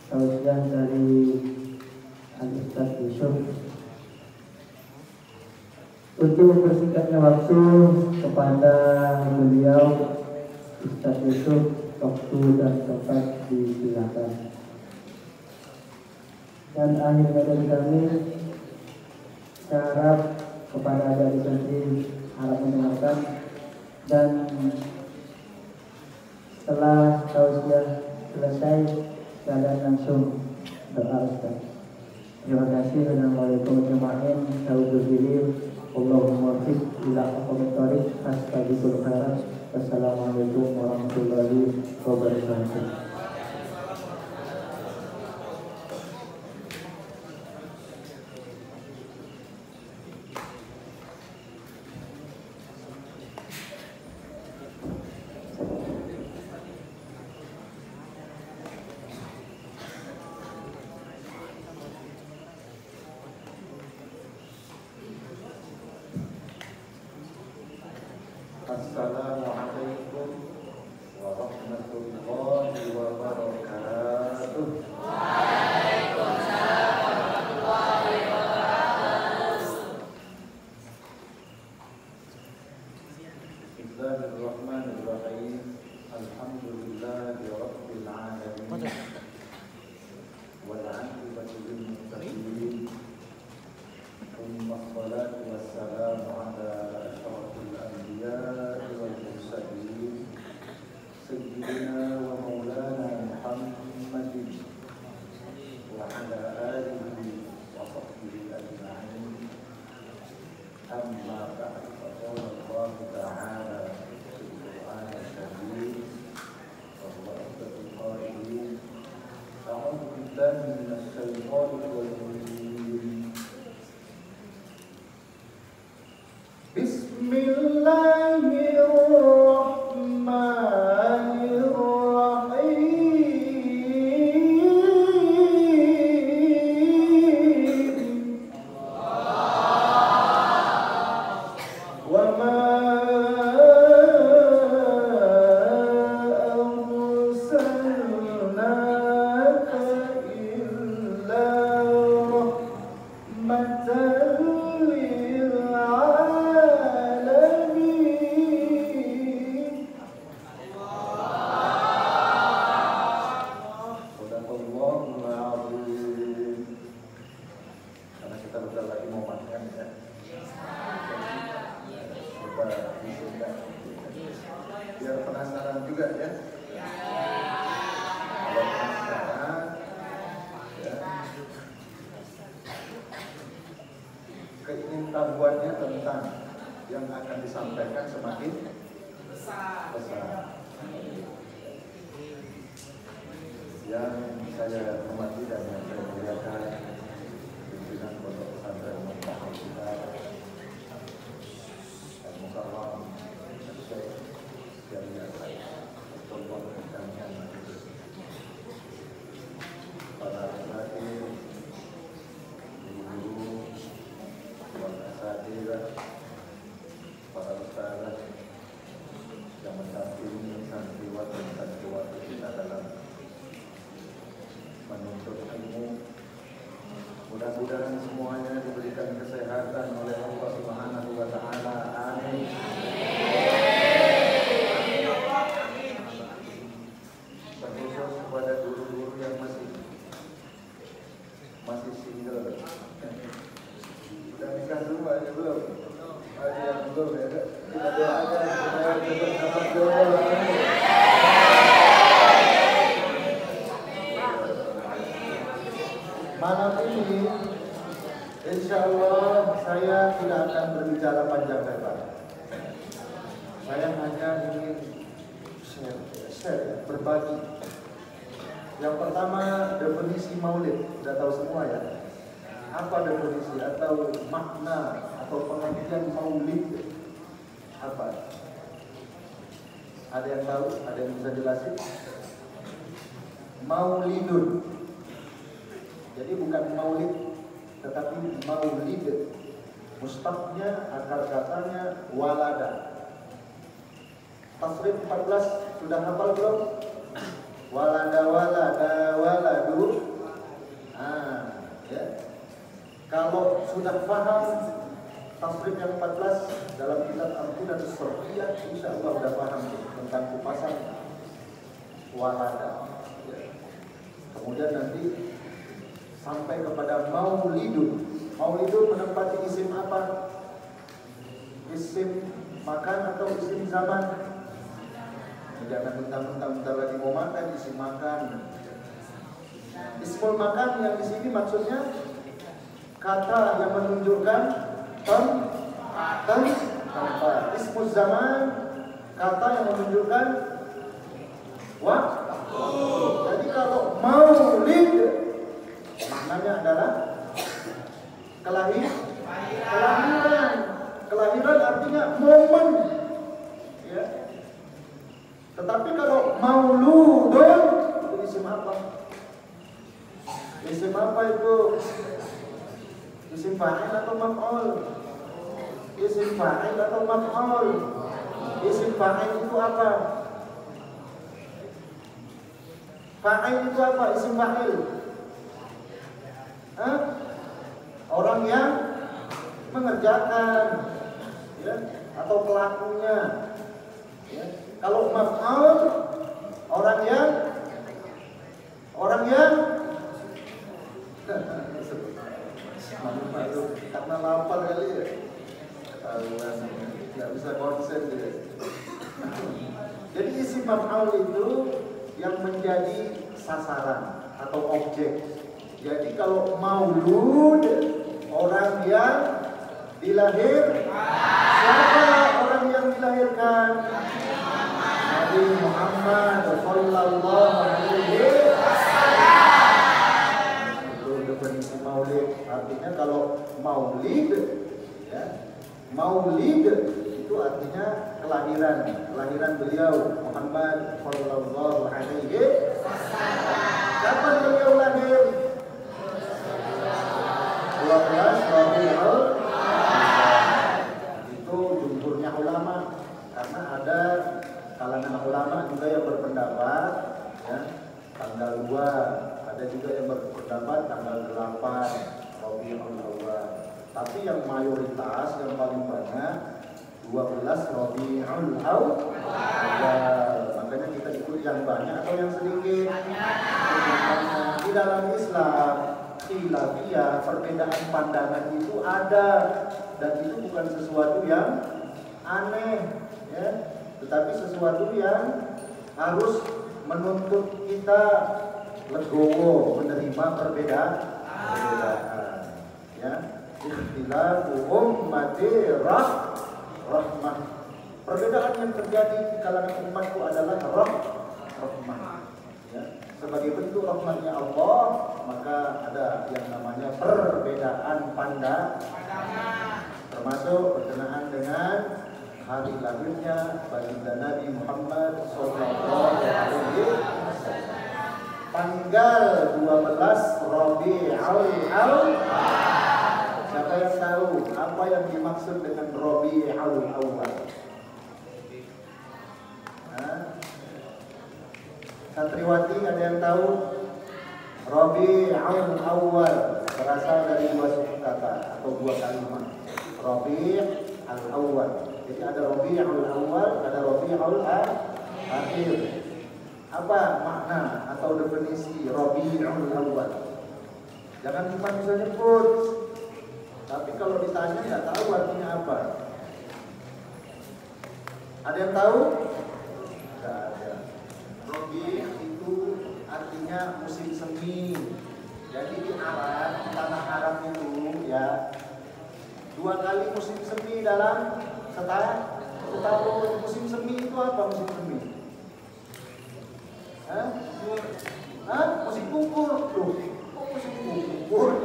tausiah dari Al-Ustaz Yusuf. Untuk mempersingkatnya waktu, kepada beliau Ustaz Yusuf, waktu dan tempat disilakan. Dan akhirnya dari kami, saya harap kepada adik-adik santri harap mendengarkan, dan setelah tausiah selesai kalian langsung beraruskan. Terima kasih. Assalamualaikum warahmatullahi wabarakatuh. Allahumma wafiq ila aqwamit thoriq. Astagfirul khairat. Wassalamualaikum warahmatullahi wabarakatuh. Assalamualaikum warahmatullahi wabarakatuh. Waalaikumsalam warahmatullahi wabarakatuh. Bismillahirrahmanirrahim. Alhamdulillahi rabbil alamin. Wal 'aqibatu lil muttaqin. Wassalatu wassalamu ala asyrafil anbiya'i wal mursalin sayyidina wa maulana Muhammadin wa ala alihi wa sahbihi ajma'in. Amma ba'du. Qala Allah ta'ala fil Qur'an al-Karim wa huwa asdaqul qa'ilin. A'udzu billahi minasy syaithanir rajim. Biar penasaran juga ya. Kalau penasaran, ya. Keingintahuannya tentang yang akan disampaikan semakin besar. Yang saya hormati dan yang saya muliakan pimpinan Pondok Pesantren Muhammad kita, Al-Mukarram Syekh Yahya Abdullah Kamian, para hadir, guru-guru, para asatidzah, para ustaz yang mendampingi santriwati dan santriwati kita dalam menuntut ilmu. Mudah-mudahan semuanya diberikan kesehatan oleh Allah Subhanahu wa taala. Amin. Terkhusus kepada guru-guru yang masih single. Sudah nikah dulu aja belum? Ada yang belum ya? Kita doa aja supaya cepat dapat jodoh. Malam ini, insya Allah saya tidak akan berbicara panjang lebar. Saya hanya ingin share, berbagi. Yang pertama, definisi maulid. Sudah tahu semua ya? Apa definisi atau makna atau pengertian maulid? Apa? Ada yang tahu? Ada yang bisa jelasin? Maulidun. Jadi bukan maulid, tetapi maulid. Mustaqnya, akar katanya walada. Tasrif 14 sudah hafal belum? Walada walada waladu Kalau sudah paham tasrif yang 14 dalam kitab Al-Qudatus Sorfiyah, insya Allah sudah paham tentang kupasan walada. Kemudian nanti sampai kepada maulidun. Maulidun menempati isim apa? Isim makan atau isim zaman? Jangan mentang-mentang bentar lagi mau makan, isim makan. Ismul makan yang di sini maksudnya kata yang menunjukkan tempat. Ismul zaman kata yang menunjukkan waktu. Jadi kalau maulid maknanya adalah kelahiran. Kelahiran artinya momen. Ya. Tetapi kalau mauludun itu isim apa? Isim apa itu? Isim fa'il atau maf'ul? Isim fa'il atau maf'ul? Isim fa'il itu apa? Fa'il itu apa? Isim fa'il? Orang yang mengerjakan, ya, atau pelakunya. Ya. Kalau maf'ul, orang yang karena lapar kali ya, nggak bisa konsen dia. Jadi isim maf'ul itu yang menjadi sasaran atau objek. Jadi kalau maulud, orang yang dilahir, siapa orang yang dilahirkan? Nabi Muhammad sallallahu alaihi wasallam. Itu definisi maulid. Artinya kalau maulid, ya, maulid itu artinya kelahiran beliau Muhammad sallallahu alaihi wasallam. Kapan beliau lahir? 12 Rabiul. Itu jumhurnya ulama, karena ada kalangan ulama juga yang berpendapat, ya, tanggal 2, ada juga yang berpendapat tanggal 8 Rabiul Awal. Tapi yang mayoritas, yang paling banyak 12 Rabiul Awal. Makanya kita ikut yang banyak atau yang sedikit. Di dalam Islam khilafiyah, perbedaan pandangan itu ada, dan itu bukan sesuatu yang aneh, ya, tetapi sesuatu yang harus menuntut kita legowo menerima perbedaan, ya. Ikhtilafu ummati rahmah. Perbedaan yang terjadi di kalangan umatku adalah rahmah. Ya. Sebagai bentuk rahmatnya Allah, maka ada yang namanya perbedaan pandangan, termasuk berkenaan dengan hari lahirnya baginda Nabi Muhammad SAW. Tanggal 12 Rabiul Awal. Siapa yang tahu apa yang dimaksud dengan Rabiul Awal? Santriwati, ada yang tahu? Rabiul Awal berasal dari dua suku kata atau dua kalimat. Rabiul Awal. Jadi ada Rabiul Awal, ada Rabiul Akhir. Apa makna atau definisi Rabiul Awal? Jangan cuma bisa nyebut, tapi kalau ditanya nggak tahu artinya apa. Ada yang tahu? Nggak ada. Rabi itu artinya musim semi. Jadi di Arab, di tanah Arab itu, ya, 2 kali musim semi dalam setahun. Musim semi itu apa musim semi? Musim gugur. Loh, kok musim gugur?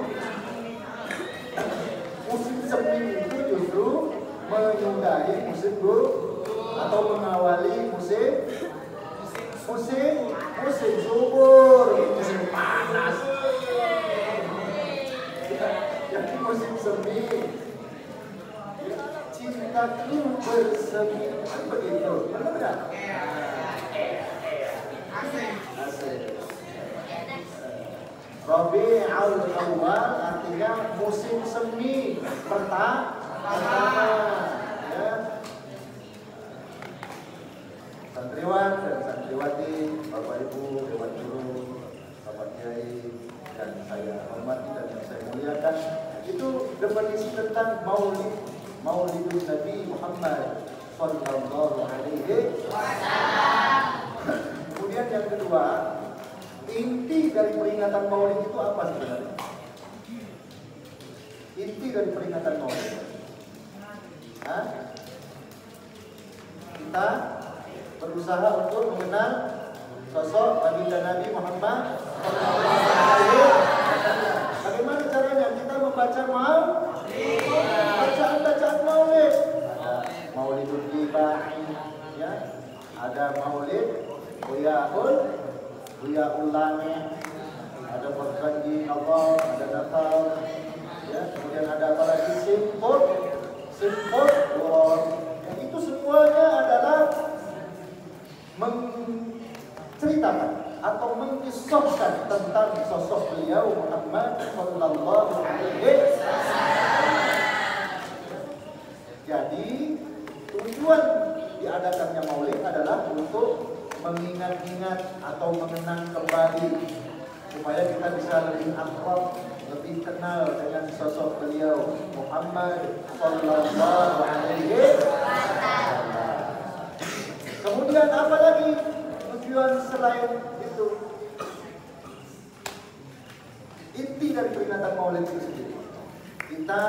Musim semi itu justru menyudahi musim gugur atau mengawali musim subur, musim panas. Jadi musim semi, cintaku bersemi, begitu, benar nggak? Asik. Rabi'ul Awwal artinya musim semi pertama. Ya. Santriwan dan santriwati, Bapak Ibu, Dewan Guru, Bapak Kiai, dan saya hormati dan yang saya muliakan, itu definisi tentang Maulidun Nabi Muhammad Sallallahu Alaihi Wasallam. Kemudian yang kedua, inti dari peringatan Maulid itu apa sebenarnya? Inti dari peringatan Maulid, kita berusaha untuk mengenal sosok baginda Nabi Muhammad SAW. Bagaimana caranya? Kita membaca bacaan Maulid. Ada Maulidul Ibahi, ya. Ada Maulid Buyaul Lame, ada berjanji Allah, ada Natal, ya. Kemudian ada apa lagi? Simpul. Yang itu semuanya adalah menceritakan atau mengisahkan tentang sosok beliau Muhammad Sallallahu Alaihi Wasallam. Jadi tujuan diadakannya Maulid adalah untuk mengingat-ingat atau mengenang kembali supaya kita bisa lebih akrab, lebih kenal dengan sosok beliau Muhammad Sallallahu Alaihi Wasallam. Kemudian apa lagi tujuan selain itu? Inti dari peringatan Maulid itu sendiri, kita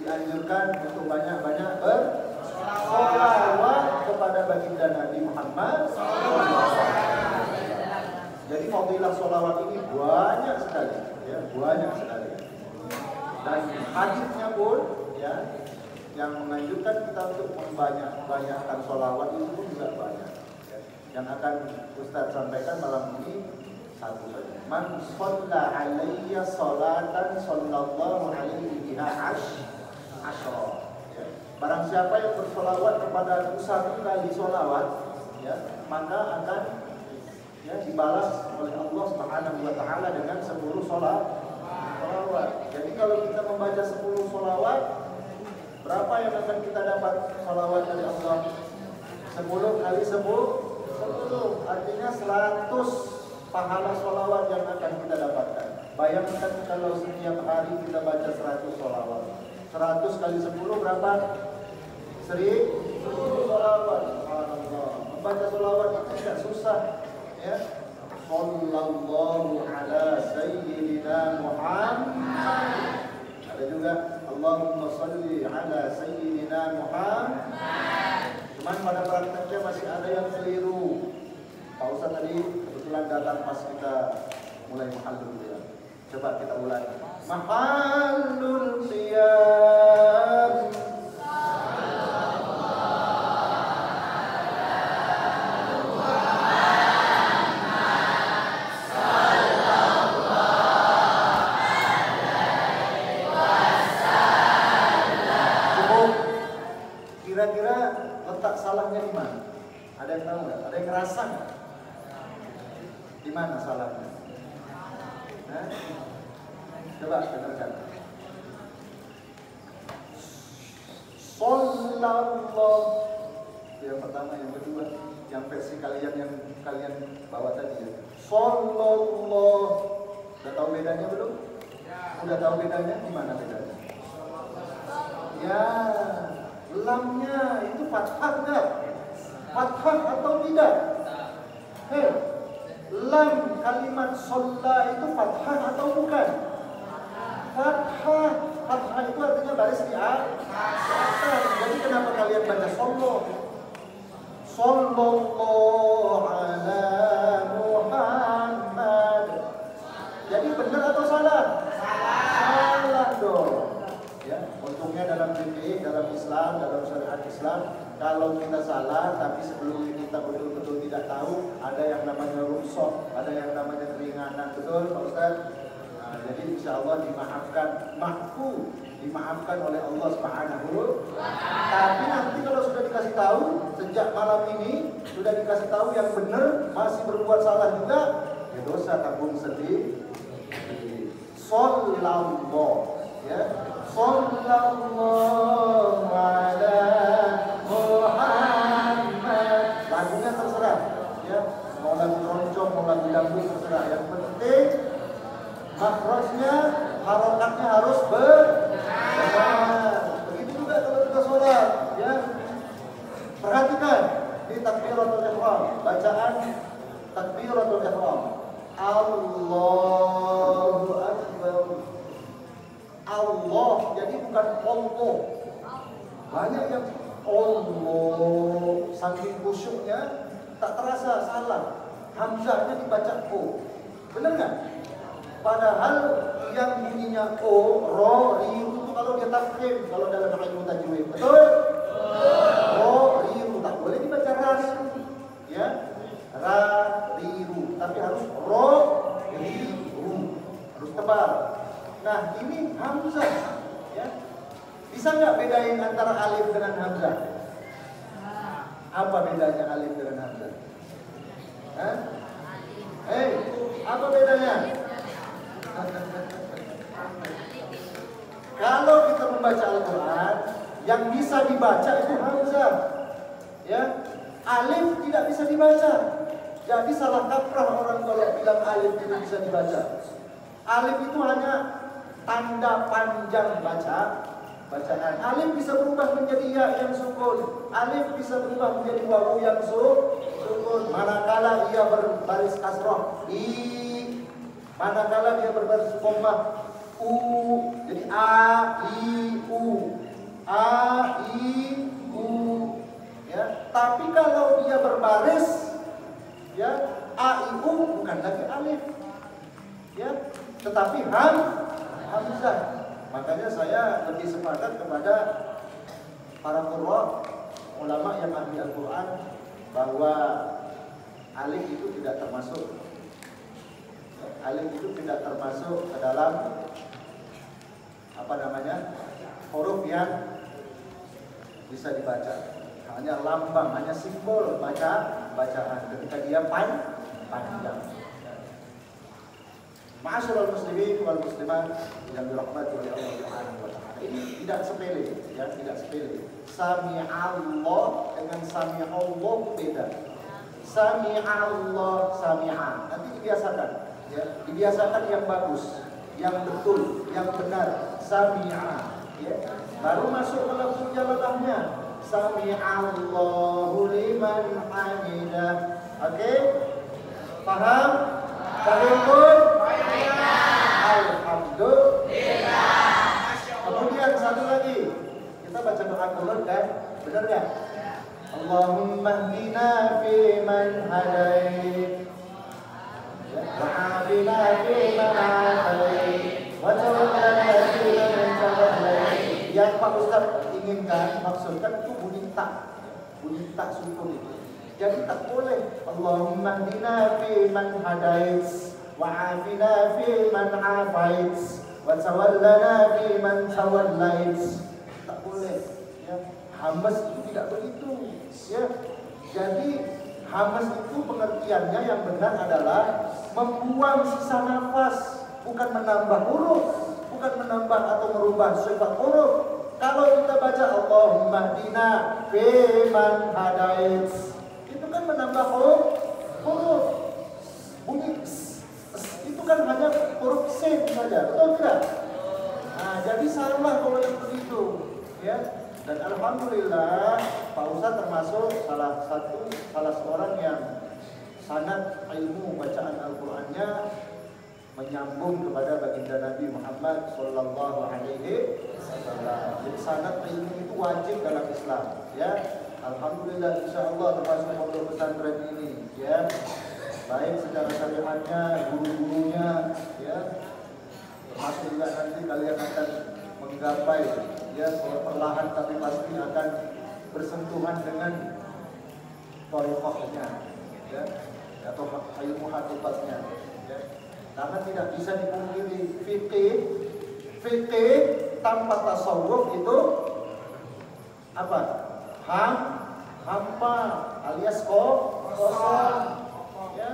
dianjurkan untuk banyak-banyak bersolawat kepada baginda Nabi Muhammad. Jadi fadilah solawat ini banyak sekali, ya, banyak sekali. Dan hadisnya pun, ya, yang menganjurkan kita untuk membanyak-banyakkan solawat itu pun juga banyak. Ya. Yang akan Ustaz sampaikan malam ini satu saja. Man shalla alayya salatan sallallahu alaihi biha asyra. Ya. Barang siapa yang bersolawat kepada satu kali solawat, ya, maka akan, ya, dibalas oleh Allah Subhanahu wa taala dengan 10 solawat. Jadi kalau kita membaca 10 solawat, berapa yang akan kita dapat solawat dari Allah? 10 kali 10, artinya 100 pahala solawat yang akan kita dapatkan. Bayangkan kalau setiap hari kita baca 100 solawat. 100 kali 10 berapa? 1000 solawat. Subhanallah. Membaca solawat itu tidak susah, ya. Sallallahu ala sayyidina Muhammad. Ada juga Allahumma salli ala sayyidina Muhammad. Cuman pada prakteknya masih ada yang keliru. Pak Ustaz tadi kebetulan datang pas kita mulai mahallul qiyam. Coba kita ulangi. Mahallul qiyam. Kira-kira letak salahnya di mana? Ada yang tahu nggak? Ada yang ngerasa nggak? Di mana salahnya? Coba dengarkan. Sallallahu. Yang pertama, yang kedua, yang versi kalian yang kalian bawa tadi, ya. Sallallahu. Udah tahu bedanya belum? Udah tahu bedanya? Di mana bedanya? Ya. Lamnya itu fathah enggak? Fathah atau tidak? Lam kalimat sholla itu fathah atau bukan? Fathah. Fathah itu artinya baris di atas. Jadi kenapa kalian baca shollo? Sallallahu ala Muhammad. Jadi benar atau salah? Salah dong. Ya, untungnya dalam fikih, dalam Islam, dalam syariat Islam, kalau kita salah tapi sebelum kita betul-betul tidak tahu, ada yang namanya rukhsah, ada yang namanya keringanan, betul Pak Ustaz? Nah, jadi insya Allah dimaafkan oleh Allah Subhanahu. Tapi nanti kalau sudah dikasih tahu, sejak malam ini sudah dikasih tahu yang benar masih berbuat salah juga, ya dosa tanggung sendiri. sallallahu, ya. Sallallahu ala Muhammad. Lagunya terserah, ya. Mau lagu keroncong, mau lagu dangdut terserah. Yang penting makhrajnya, harokatnya harus benar. Begitu juga kalau kita sholat, ya. Perhatikan di takbiratul ihram, bacaan takbiratul ihram. Allahu Akbar. Allah, jadi bukan Allah. Banyak yang Allah, saking khusyuknya tak terasa salah. Hamzahnya dibaca O. Benar nggak? Padahal yang bunyinya O, Ro, Riu itu kalau dia tafkhim, kalau dalam ilmu tajwid. Betul? Ro, Riu, tak boleh dibaca ras. Ya. Ra, Riu, tapi harus Ro, Riu. Harus tebal. Nah, ini hamzah, ya. Bisa nggak bedain antara alif dengan hamzah? Apa bedanya alif dengan hamzah? Hah? Apa bedanya? Kalau kita membaca Al-Quran, yang bisa dibaca itu hamzah, ya. Alif tidak bisa dibaca. Jadi salah kaprah orang kalau bilang alif tidak bisa dibaca. Alif itu hanya tanda panjang bacaan. Alif bisa berubah menjadi ya yang sukun. Alif bisa berubah menjadi wawu yang sukun. Manakala ia berbaris kasroh, i. Manakala dia berbaris dhammah, u. Jadi a, i, u. A, i, u. Ya. Tapi kalau dia berbaris, ya, a, i, u bukan lagi alif. Ya. Tetapi hamzah. Makanya saya lebih sepakat kepada para qurra, ulama yang ahli Al-Quran, bahwa alif itu tidak termasuk. Alif itu tidak termasuk ke dalam huruf yang bisa dibaca. Hanya lambang, hanya simbol bacaan ketika dia panjang. Ma'asyiral muslimin wal muslimat yang dirahmati oleh Allah Subhanahu wa taala. Ini tidak sepele, ya, tidak sepele. Sami'allah dengan sami'allah beda. Sami'allah, sami'a. Nanti dibiasakan, ya. Dibiasakan yang bagus, yang betul, yang benar. Sami'a, ya. Baru masuk ke lafaz jalalahnya. Sami'allahu liman hamidah. Oke? Paham? Paham? Alhamdulillah. Kemudian satu lagi, kita baca doa qunut kan? Benar nggak? Allahumma hdina fi man hadait, wa afina fi man afait, wa tawallana fi man tawallait. Yang Pak Ustaz inginkan, maksudkan itu bunyi tak sukun itu. Jadi tak boleh Allahumma hdina fi man hadait, wa'afina fi man afait, wa tawallana fi man tawallait. Tak boleh, ya. Hamas itu tidak begitu, ya. Jadi hamas itu pengertiannya yang benar adalah membuang sisa nafas, bukan menambah huruf, bukan menambah atau merubah sifat huruf. Kalau kita baca Allahumma hdina fi man hadait, itu kan menambah huruf. Bunyi itu kan hanya huruf sin saja, betul tidak? Nah, jadi salah kalau yang begitu, ya. Dan alhamdulillah Pak Ustaz termasuk salah seorang yang sanad ilmu bacaan Al-Qur'annya menyambung kepada baginda Nabi Muhammad sallallahu alaihi wasallam. Jadi sanad ilmu itu wajib dalam Islam, ya. Alhamdulillah insyaallah termasuk pondok pesantren ini, ya. Baik secara syariatnya, guru-gurunya, ya. Termasuk juga nanti kalian akan menggapai, ya, perlahan tapi pasti akan bersentuhan dengan thariqahnya, ya, atau ilmu hakikatnya, ya. Karena tidak bisa dipungkiri fikih tanpa tasawuf itu apa? Hampa alias kosong, ya,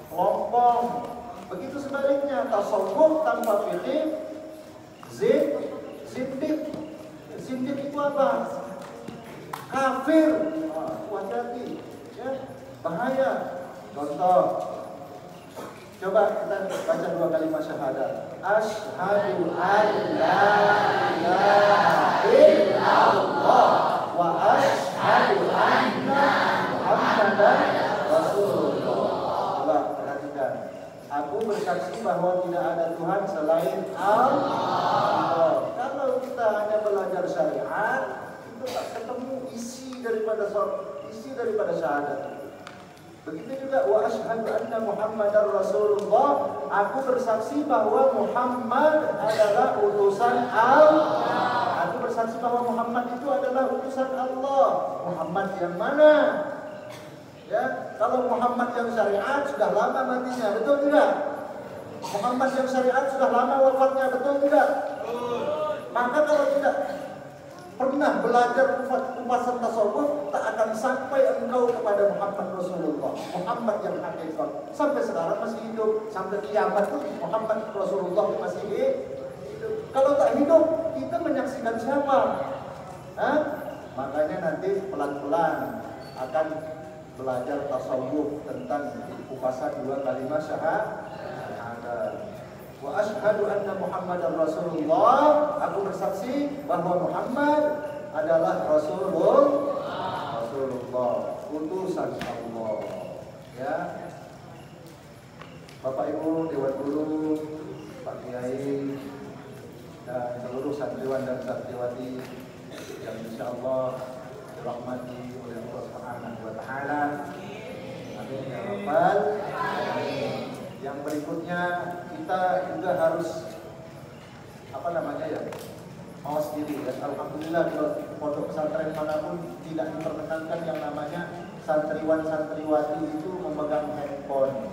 lompong, Begitu sebaliknya, tasawuf tanpa fikih, zindik. Zindik itu apa? Kafir. Hati-hati, ya, bahaya. Contoh, coba kita baca 2 kalimat syahadat. Asyhadu an la ilaha illallah wa asyhadu anna Muhammadan Rasulullah. Coba perhatikan. Aku bersaksi bahwa tidak ada Tuhan selain Allah. Kalau kita hanya belajar syariat, itu tak ketemu isi daripada syahadat. Begitu juga wa asyhadu anna Muhammadar Rasulullah, aku bersaksi bahwa Muhammad adalah utusan Allah. Aku bersaksi bahwa Muhammad itu adalah utusan Allah. Muhammad yang mana? Ya, kalau Muhammad yang syariat sudah lama matinya, betul tidak? Muhammad yang syariat sudah lama wafatnya, betul tidak? Maka kalau tidak pernah belajar kupasan tasawuf, tak akan sampai engkau kepada Muhammad Rasulullah, Muhammad yang hakikat. Sampai sekarang masih hidup, sampai kiamat pun Muhammad Rasulullah masih hidup. Kalau tak hidup, kita menyaksikan siapa? Makanya nanti pelan-pelan akan belajar tasawuf tentang kupasan 2 kalimat syahadat. Wa asyhadu anna Muhammadar Rasulullah, aku bersaksi bahwa Muhammad adalah Rasulullah, utusan Allah. Ya, Bapak Ibu, Dewan Guru, Pak Kiai, dan seluruh santriwan dan santriwati yang insyaallah dirahmati oleh Allah Subhanahu wa taala. Amin ya rabbal alamin. Yang berikutnya kita juga harus mawas diri. Dan alhamdulillah di pondok pesantren manapun tidak diperkenankan yang namanya santriwan-santriwati itu memegang handphone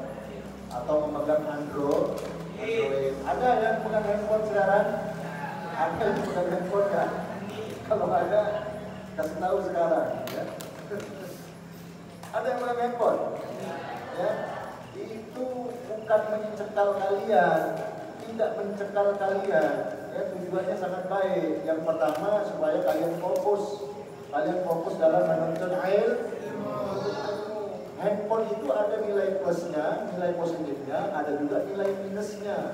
atau memegang Android. Ada yang memegang handphone sekarang? Ada yang memegang handphone ya? Kalau ada, kasih tahu sekarang. Ya. Ada yang memegang handphone? Ya. Itu bukan mencekal kalian, tidak mencekal kalian. Ya, tujuannya sangat baik. Yang pertama supaya kalian fokus dalam menuntut ilmu. Handphone itu ada nilai plusnya, nilai positifnya, ada juga nilai minusnya.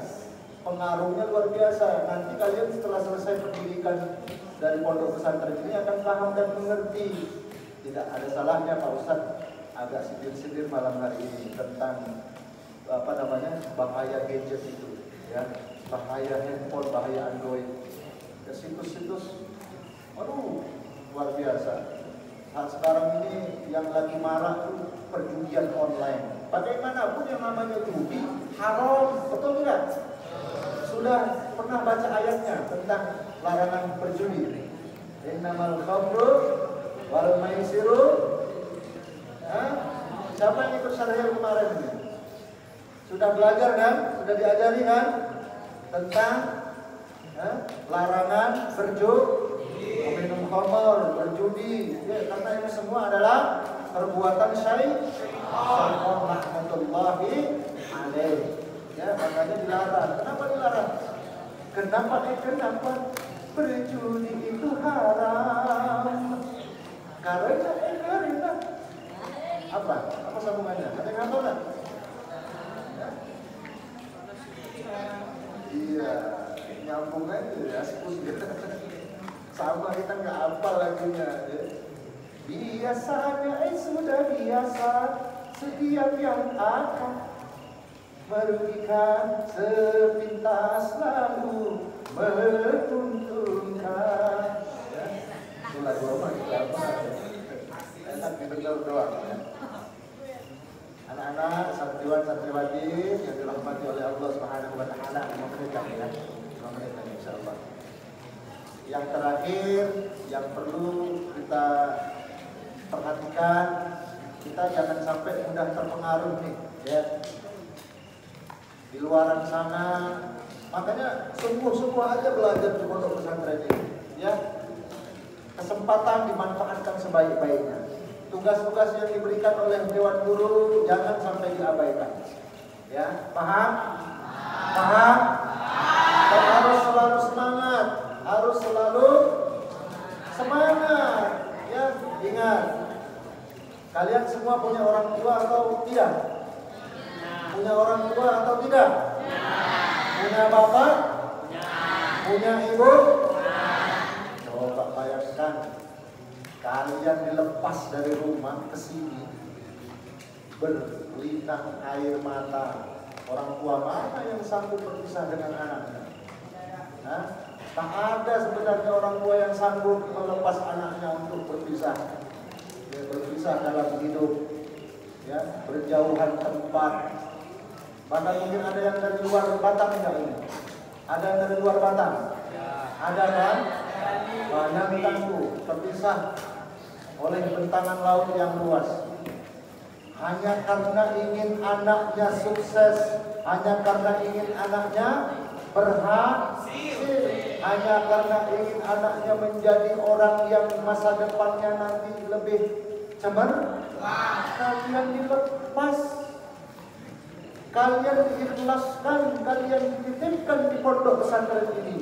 Pengaruhnya luar biasa. Nanti kalian setelah selesai pendidikan dari pondok pesantren ini akan paham dan mengerti. Tidak ada salahnya Pak Ustadz agak sindir-sindir malam hari ini tentang bahaya gadget itu, ya, bahaya handphone, bahaya Android, ya, situs-situs, luar biasa. Saat sekarang ini yang lagi marak itu perjudian online. Bagaimanapun yang namanya judi haram, betul tidak? Sudah pernah baca ayatnya tentang larangan berjudi. Innamal khamru wal maisiru. Siapa yang ikut syariah kemarin ini? Sudah belajar kan? Sudah diajari kan? Tentang larangan meminum khamr, berjudi. Ya, karena ini semua adalah perbuatan syaitan rahmatullahi alaih. Ya, makanya dilarang. Kenapa dilarang? Kenapa berjudi itu haram? Karena apa sambungannya? Ada yang hafal nggak? Iya, nyambung aja ya, sama kita nggak hafal lagunya. Ya. Biasanya sudah biasa, setiap yang akan merugikan sepintas lalu menguntungkan. Ya. Itu lagu apa kita apa? Enak didengar doang ya. Anak-anak, santriwan-santriwati yang dirahmati oleh Allah Subhanahu wa taala, 5 menit lagi ya. 5 menit lagi insyaallah. Yang terakhir yang perlu kita perhatikan, kita jangan sampai mudah terpengaruh nih, ya. Di luaran sana, makanya sungguh-sungguh aja belajar di pondok pesantren ini, ya. Kesempatan dimanfaatkan sebaik-baiknya. Tugas-tugas yang diberikan oleh Dewan Guru jangan sampai diabaikan. Ya, paham? Paham? Dan harus selalu semangat, harus selalu semangat. Ya, ingat. Kalian semua punya orang tua atau tidak? Punya orang tua atau tidak? Punya bapak? Punya ibu? Coba bayangkan, kalian dilepas dari rumah ke sini, berlinang air mata. Orang tua mana yang sanggup berpisah dengan anaknya? Hah? Tak ada sebenarnya orang tua yang sanggup melepas anaknya untuk berpisah. Ya, berpisah dalam hidup, ya, berjauhan tempat. Bahkan mungkin ada yang dari luar Batam enggak ini? Ada yang dari luar Batam? Ada kan? Banyak tangguh, terpisah oleh bentangan laut yang luas. Hanya karena ingin anaknya sukses, hanya karena ingin anaknya berhasil, hanya karena ingin anaknya menjadi orang yang masa depannya nanti lebih cemerlang. Kalian dilepas, kalian diikhlaskan, kalian dititipkan di pondok pesantren ini.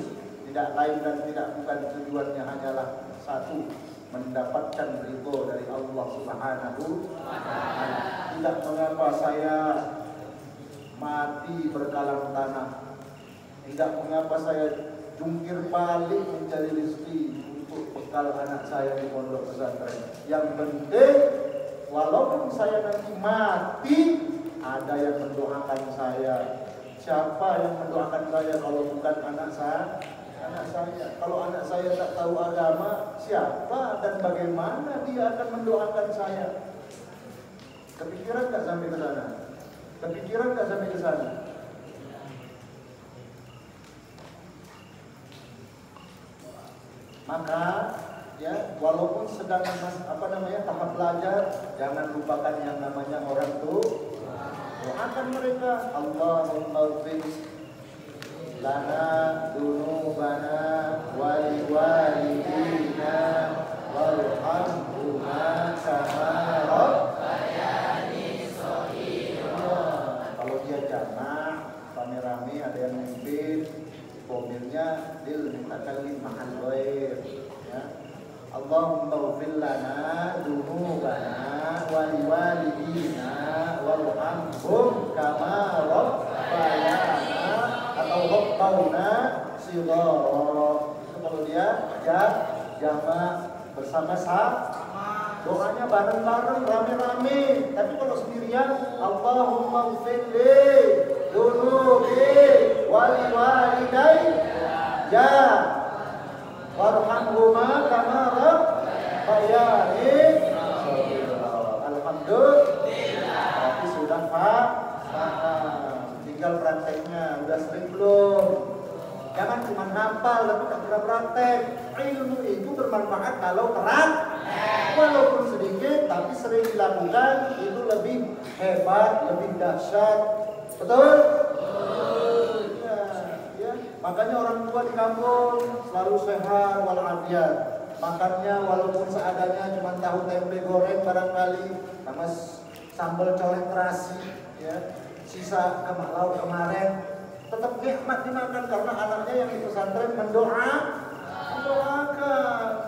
Tidak lain dan tidak bukan tujuannya hanyalah satu, mendapatkan ridho dari Allah Subhanahu wa Ta'ala. Tidak mengapa saya mati berkalang tanah, tidak mengapa saya jungkir balik mencari rezeki untuk bekal anak saya di pondok pesantren. Yang penting, walaupun saya nanti mati, ada yang mendoakan saya. Siapa yang mendoakan saya kalau bukan anak saya? Anak saya. Kalau anak saya tak tahu agama, siapa dan bagaimana dia akan mendoakan saya? Kepikiran tak sampai ke sana? Kepikiran tak sampai ke sana? Maka ya, walaupun sedang tahap belajar, jangan lupakan yang namanya orang tua. Doakan mereka, Allahumma ighfir lana dzunubana wa liwalidina warhamhuma kama rabbayani shaghira. Kalau dia jamaah rame-rame, ada yang mimpin, pomilnya lil mutakallim ma'al ghair, ya. Allahumma ighfir lana dzunubana wa liwalidina warhamhum kama rabbayana atau rabbauna shighara. Itu kalau dia jamaah bersama-sama, doanya bareng-bareng, rame-rame. Tapi kalau sendirian, Allahumma ighfirli dzunubi wa liwalidayya warhamhuma kama rabbayani shaghira. Alhamdulillah. Tapi sudah paham. Tinggal prakteknya, udah sering belum? Jangan cuma hafal tapi tak pernah praktek. Ilmu itu bermanfaat kalau praktek. Walaupun sedikit tapi sering dilakukan, itu lebih hebat, lebih dahsyat. Betul? Ya. Makanya orang tua di kampung selalu sehat walafiat. Makannya walaupun seadanya cuma tahu tempe goreng barangkali sama sambal colek terasi, ya. Sisa lauk kemarin tetap nikmat dimakan karena anaknya yang di pesantren mendoakan.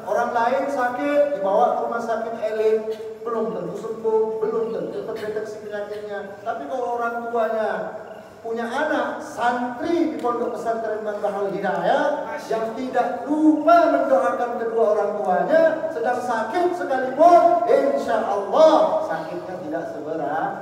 Orang lain sakit dibawa ke rumah sakit elit, belum tentu sembuh, belum tentu terdeteksi penyakitnya. Tapi kalau orang tuanya punya anak santri di pondok pesantren Manbahul Hidayah yang tidak lupa mendoakan kedua orang tuanya, sedang sakit sekalipun, insya Allah sakitnya tidak seberapa.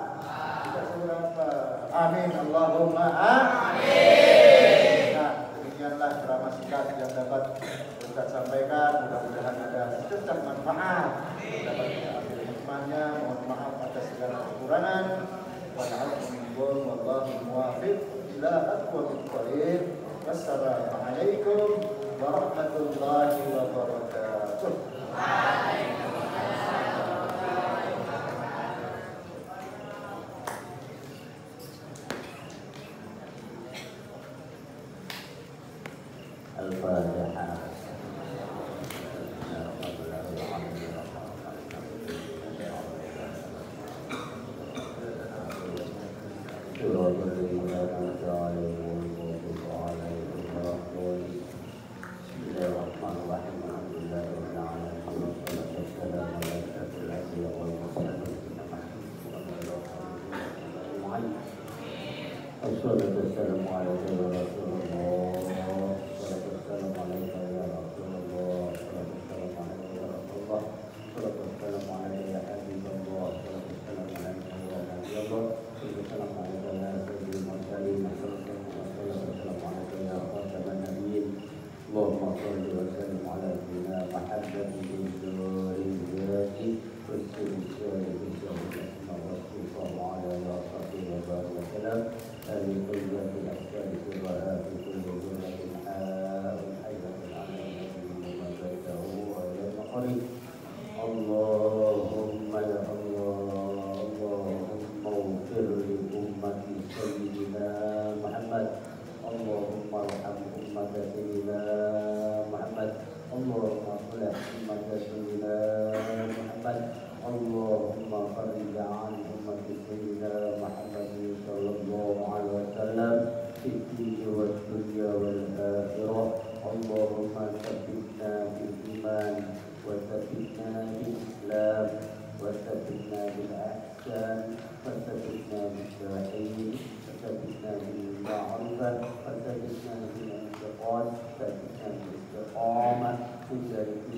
Amin, Allahumma amin. Nah, demikianlah ceramah singkat yang dapat Ustaz sampaikan. Mudah-mudahan ada sedikit manfaat, dapat diambil hikmahnya. Mohon maaf atas segala kekurangan. Wallahu muwaffiq ila aqwamit thoriq. Wassalamualaikum warahmatullahi wabarakatuh. Al-Fatihah. Surah Mari. Allahumma ya Allah, Allahumma ufir li ummati Sayyidina Muhammad, Allahumma arham ummati Sayyidina Muhammad, Allahumma qullah ummati Sayyidina Muhammad, Allahumma farij an ummati Sayyidina Muhammad sallallahu alaihi wasallam fid dunya wad dunya wal akhirah. Allahumma tsabbitna bil iman wa tsabbitna bil islam wa tsabbitna bil ihsan wa tsabbitna bil tauhid wa tsabbitna bil ma'rifah wa tsabbitna bil intiqad wa tsabbitna bil istiqamah ila al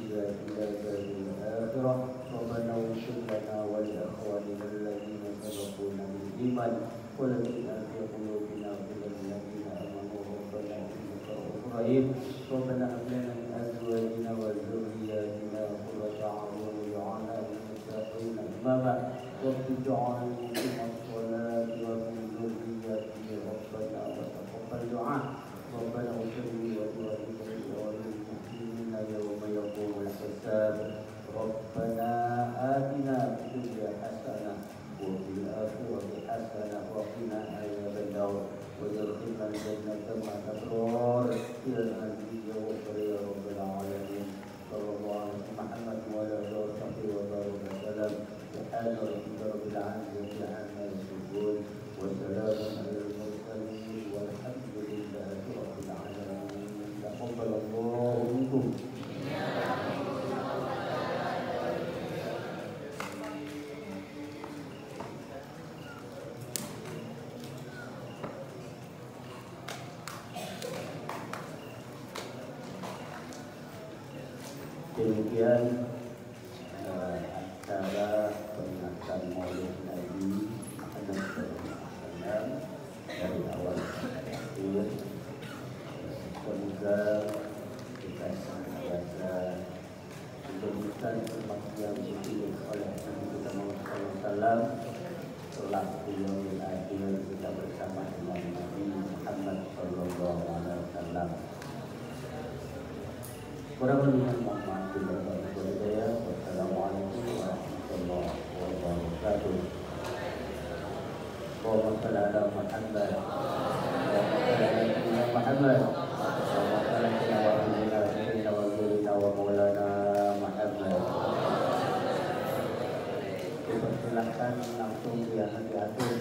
akhirah. Rabbana ighfir lana wa li akhwanina alladhina sabaquna bil iman wa la tuj'al fi qulubina ghillan lil ladzina amanu rabbana innaka ra'ufur rahim. ربنا هب لنا من ازواجنا وذرياتنا قرة اعين واجعلنا للمتقين اماما رب اجعلني مقيم الصلاة ومن ذريتي ربنا وتقبل دعاء. ربنا اغفر لي ولوالدي وللمؤمنين يوم يقوم الحساب. ربنا آتنا في الدنيا حسنة وفي الآخرة حسنة وقنا عذاب النار وادخلنا الجنة مع الأبرار إلى العزيز وغفر يا رب العالمين. صلى الله على محمد وعلى آله وصحبه وبارك وسلم. سبحان ربك رب العزة عما يصفون وسلام على المرسلين والحمد لله رب العالمين. تقبل الله منكم. Demikian acara peringatan Maulid Nabi Muhammad SAW dari awal sampai akhir. Semoga kita senantiasa diberikan umat yang dipilih oleh Nabi kita Muhammad SAW kelak di yaumil akhir kita bersama dengan Nabi Muhammad SAW. Kurang lebihnya mohon maaf bila saya. Wassalamualaikum warahmatullahi wabarakatuh. Allahumma shalli ala Muhammad. Allahumma shalli ala Muhammad. Allahumma shalli ala sayyidina wa sayyidina wa maulana Muhammad. Dipersilakan langsung yang hati-hati